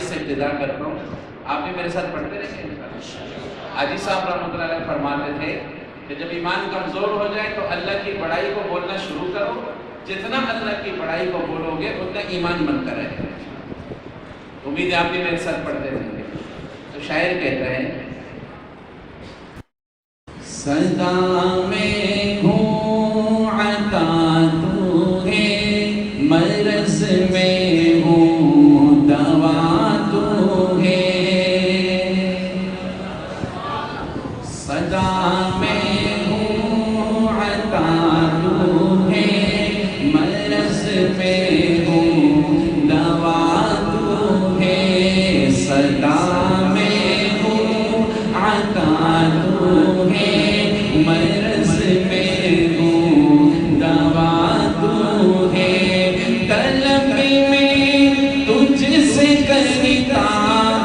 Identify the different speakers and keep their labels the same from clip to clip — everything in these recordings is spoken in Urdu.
Speaker 1: سے ابتدا کرتا ہوں. آپ بھی میرے ساتھ پڑھتے رہیں گے. حاجی صاحب رحمۃ اللہ علیہ فرماتے تھے کہ جب ایمان کمزور ہو جائے تو اللہ کی بڑائی کو بولنا شروع کرو. جتنا اللہ کی بڑائی کو بولو گے اتنا ایمان بنتا رہے گا. امید ہے آپ بھی میرے ساتھ پڑھتے رہیں گے. تو شاعر کہتا ہے صدا میں ہوں عطا تو ہے، مرض میں ہوں دوا تو ہے. صدا میں ہوں عطا تو ہے، مرض میں ہوں دوا تو ہے. صدا میں ہوں عطا تو ہے، مرض میں ہوں دوا تو ہے. طلب میں تجھ سے کرتا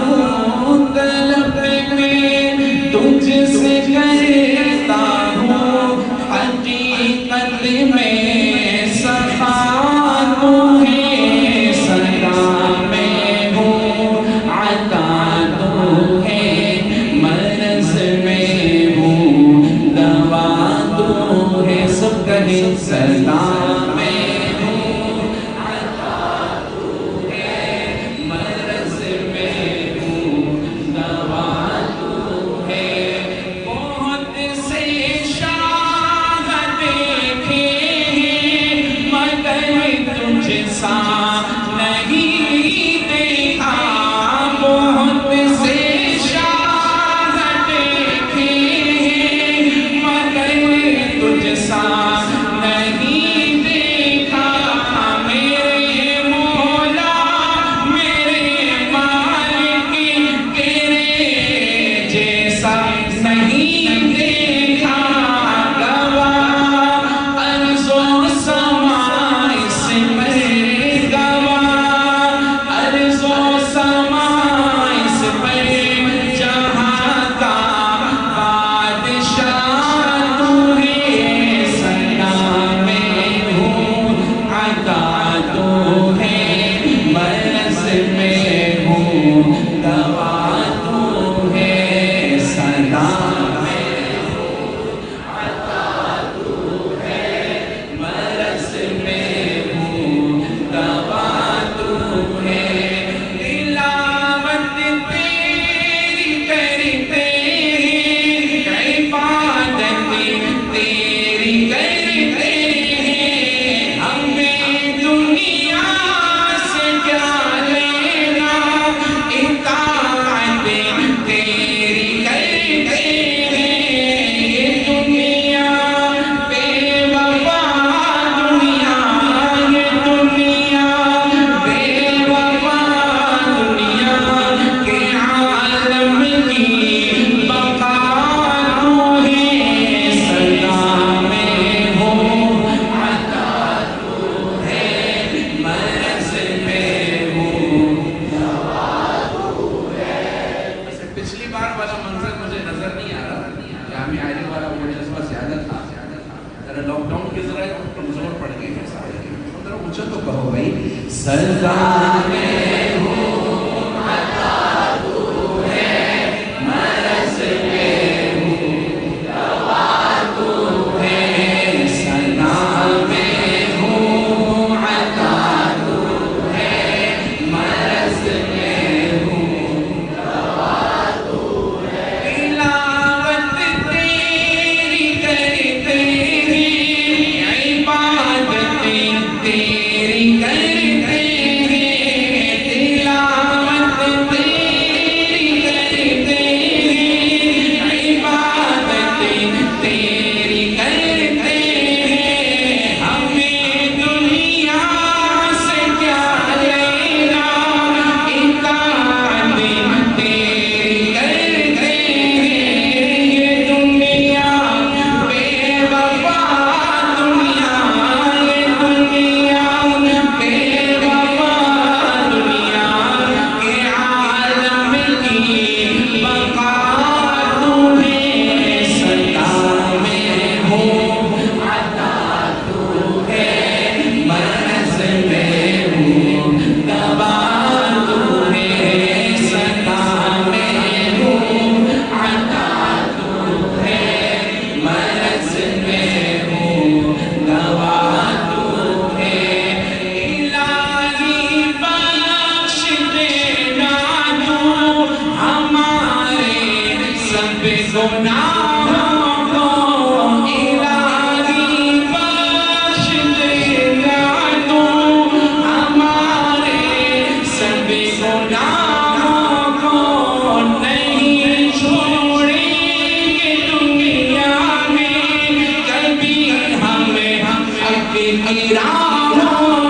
Speaker 1: ہوں، طلب میں تجھ سے کرتا ہوں، حقیقت میں صفا تو ہے. صدا میں ہوں عطا تو ہے، مرض میں ہوں دوا تو ہے. سب کہیں صدا میں ہوں عطا تو ہے، مرض میں ہوں دوا تو ہے. بہت سے شاہ دیکھے ہیں مگر تجھ سا نہیں دیکھا. بہت سے شاہ دیکھے ہیں مگر تجھ سا نہیں دیکھا. میرے مولا میرے مالک تیرے جیسا نہیں دیکھا. گواہ ارض و سما اس پر گواہ ارض و سما اس پر جہاں کا بادشاہ تو ہے. صدا میں ہوں عطا تو ہے، مرض میں ہوں دوا تو ہے. صدا میں ہوں عطا تو ہے، مرض میں ہوں دوا تو ہے. تلاوت تیری کرتے ہیں، عبادت تیری کرتے ہیں. ہمیں دنیا سے کیا لینا، اطاعت تیری کرتے ہیں. یہ دنیا بے وفا دنیا، یہ دنیا بے وفا دنیا کے عالم کی بقا تو ہے. صدا میں ہوں عطا تو ہے، مرض میں ہوں دوا تو ہے. پچھلی بار والا منظر مجھے نظر نہیں آ رہا. جامعہ عالی والا وہ جذبہ زیادہ تھا. ذرا لاک ڈاؤن کے ذرا کمزور پڑ گئے ہیں سارے. ذرا اونچا تو کہو بھائی. صدا میں ہوں عطا تو ہے، مرض میں ہوں دوا تو ہے. صدا میں ہوں عطا تو ہے، مرض میں ہوں دوا تو ہے. تلاوت تیری کرتے ہیں، عبادت تیری کرتے ہیں.
Speaker 2: کی راہوں